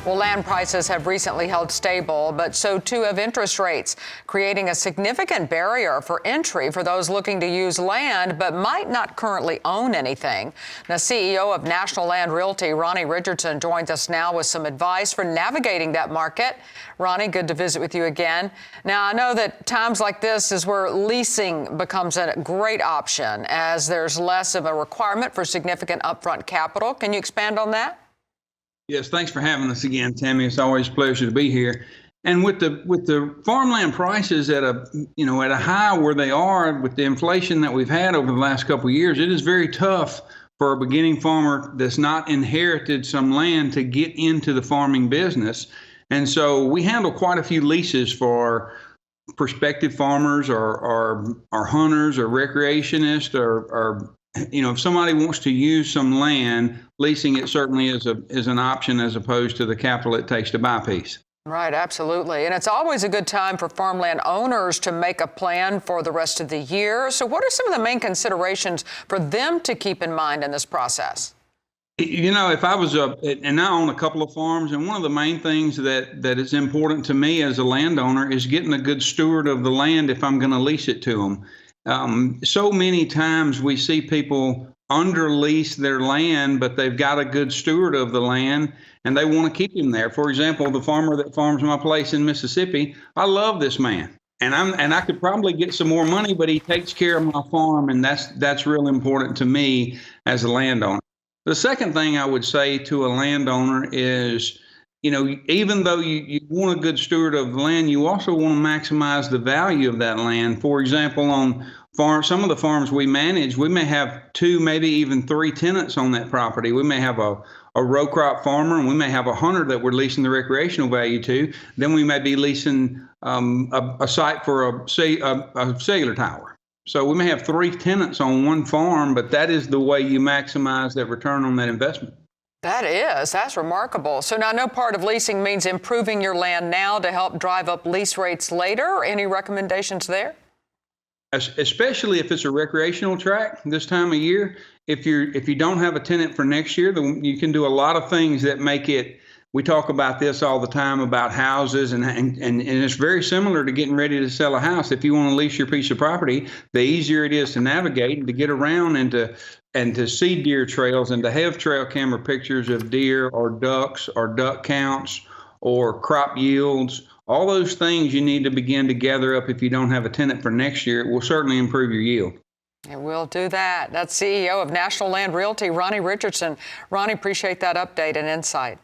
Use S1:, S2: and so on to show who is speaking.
S1: Well, land prices have recently held stable, but so too have interest rates, creating a significant barrier for entry for those looking to use land but might not currently own anything. Now, CEO of National Land Realty, Ronnie Richardson, joins us now with some advice for navigating that market. Ronnie, good to visit with you again. Now, I know that times like this is where leasing becomes a great option as there's less of a requirement for significant upfront capital. Can you expand on that?
S2: Yes, thanks for having us again, Tammy. It's always a pleasure to be here. And with the farmland prices at a high where they are, with the inflation that we've had over the last couple of years, it is very tough for a beginning farmer that's not inherited some land to get into the farming business. And so we handle quite a few leases for prospective farmers or hunters or recreationists or if somebody wants to use some land, leasing it certainly is an option as opposed to the capital it takes to buy a piece.
S1: Right, absolutely. And it's always a good time for farmland owners to make a plan for the rest of the year. So what are some of the main considerations for them to keep in mind in this process?
S2: If I was and I own a couple of farms, and one of the main things that is important to me as a landowner is getting a good steward of the land if I'm going to lease it to them. So many times we see people underlease their land, but they've got a good steward of the land and they want to keep him there. For example, the farmer that farms my place in Mississippi, I love this man. And I could probably get some more money, but he takes care of my farm, and that's really important to me as a landowner. The second thing I would say to a landowner is, even though you want a good steward of the land, you also want to maximize the value of that land. For example, on some of the farms we manage, we may have 2, maybe even 3 tenants on that property. We may have a row crop farmer, and we may have a hunter that we're leasing the recreational value to. Then we may be leasing a site for a cellular tower. So we may have 3 tenants on one farm, but that is the way you maximize that return on that investment.
S1: That's remarkable. So now I know part of leasing means improving your land now to help drive up lease rates later. Any recommendations there?
S2: Especially if it's a recreational tract this time of year. If you don't have a tenant for next year, then you can do a lot of things that make it. We talk about this all the time about houses, and it's very similar to getting ready to sell a house. If you want to lease your piece of property, the easier it is to navigate and to get around and to see deer trails and to have trail camera pictures of deer or ducks or duck counts or crop yields. All those things you need to begin to gather up if you don't have a tenant for next year. It will certainly improve your yield.
S1: It will do that. That's CEO of National Land Realty, Ronnie Richardson. Ronnie, appreciate that update and insight.